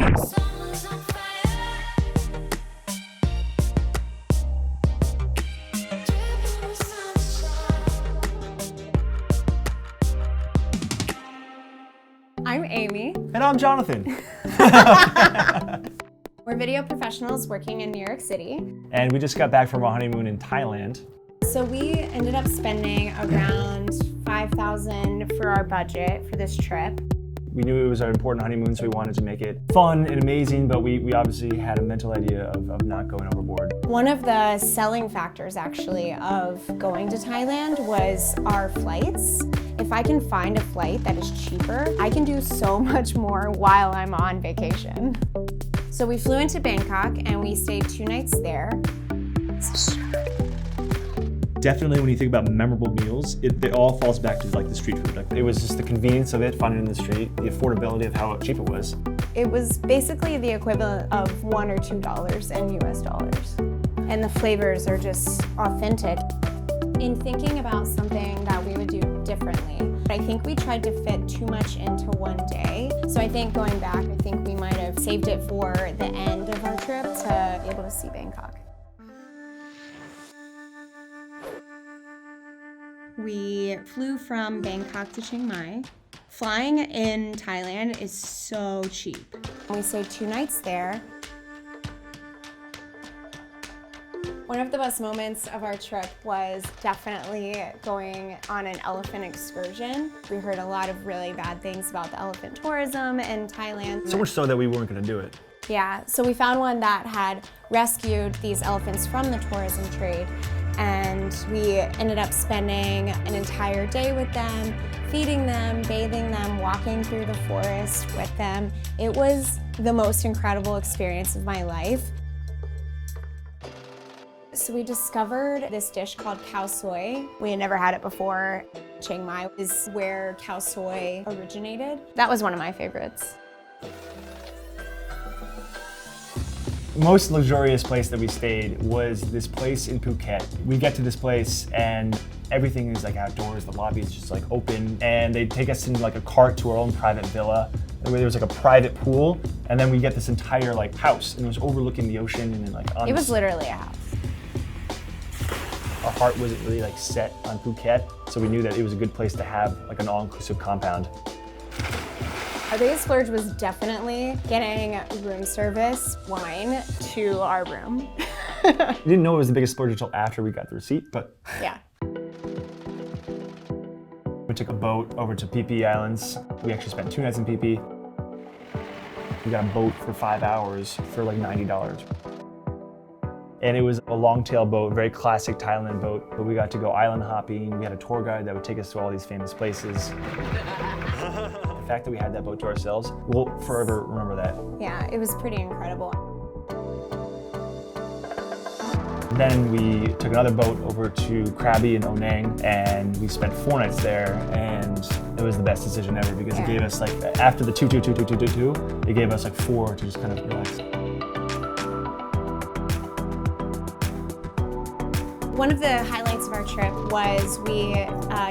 I'm Amy. And I'm Jonathan. We're video professionals working in New York City. And we just got back from our honeymoon in Thailand. So we ended up spending around $5,000 for our budget for this trip. We knew it was our important honeymoon, so we wanted to make it fun and amazing, but we obviously had a mental idea of not going overboard. One of the selling factors, actually, of going to Thailand was our flights. If I can find a flight that is cheaper, I can do so much more while I'm on vacation. So we flew into Bangkok and we stayed 2 nights there. Definitely when you think about memorable meals, it all falls back to like the street food. Like, it was just the convenience of it, finding it in the street, the affordability of how cheap it was. It was basically the equivalent of $1 or $2 in US dollars. And the flavors are just authentic. In thinking about something that we would do differently, I think we tried to fit too much into one day. So I think going back, I think we might have saved it for the end of our trip to be able to see Bangkok. We flew from Bangkok to Chiang Mai. Flying in Thailand is so cheap. We stayed 2 nights there. One of the best moments of our trip was definitely going on an elephant excursion. We heard a lot of really bad things about the elephant tourism in Thailand. So much so that we weren't going to do it. Yeah, so we found one that had rescued these elephants from the tourism trade, and we ended up spending an entire day with them, feeding them, bathing them, walking through the forest with them. It was the most incredible experience of my life. So we discovered this dish called khao soi. We had never had it before. Chiang Mai is where khao soi originated. That was one of my favorites. Most luxurious place that we stayed was this place in Phuket. We get to this place and everything is like outdoors. The lobby is just like open, and they take us in like a cart to our own private villa where there was like a private pool, and then we get this entire like house, and it was overlooking the ocean and then like on. It was literally a house. Our heart wasn't really like set on Phuket, so we knew that it was a good place to have like an all-inclusive compound. Our biggest splurge was definitely getting room service wine to our room. We didn't know it was the biggest splurge until after we got the receipt, but yeah. We took a boat over to Phi Phi Islands. We actually spent 2 nights in Phi Phi. We got a boat for 5 hours for like $90. And it was a long-tail boat, very classic Thailand boat. But we got to go island hopping. We had a tour guide that would take us to all these famous places. The fact that we had that boat to ourselves, we'll forever remember that. Yeah, it was pretty incredible. Then we took another boat over to KRABI in Onang, and we spent 4 nights there, and it was the best decision ever because it gave us like, after the 2, it gave us like 4 to just kind of relax. One of the highlights of our trip was we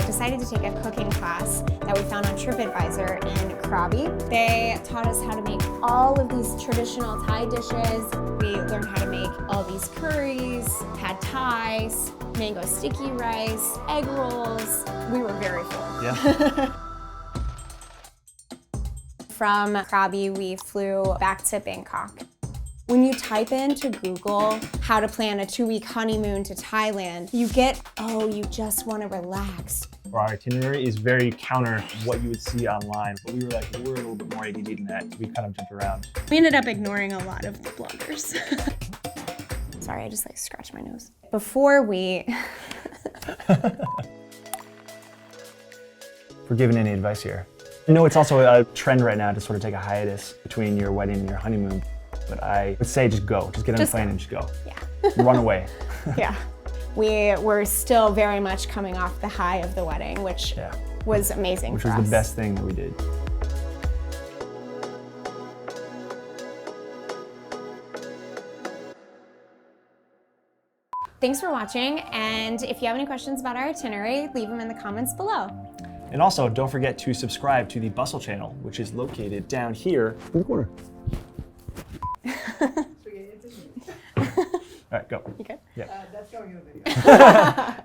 decided to take a cooking class that we found on TripAdvisor in KRABI. They taught us how to make all of these traditional Thai dishes. We learned how to make all these curries, pad thai, mango sticky rice, egg rolls. We were very full. Yeah. From KRABI, we flew back to Bangkok. When you type into Google how to plan a 2-week honeymoon to Thailand, you get, oh, you just want to relax. Our itinerary is very counter what you would see online, but we were like, we're a little bit more ADD than that. We kind of jumped around. We ended up ignoring a lot of the bloggers. Sorry, I just like scratched my nose. Before we... For giving any advice here. You know, it's also a trend right now to sort of take a hiatus between your wedding and your honeymoon. But I would say just go. Just get on a plane and just go. Yeah. Run away. Yeah. We were still very much coming off the high of the wedding, which was amazing for us. Which was the best thing that we did. Thanks for watching, and if you have any questions about our itinerary, leave them in the comments below. And also, don't forget to subscribe to the Bustle channel, which is located down here in the corner. All right, go. You good? Yeah. That's going in the video.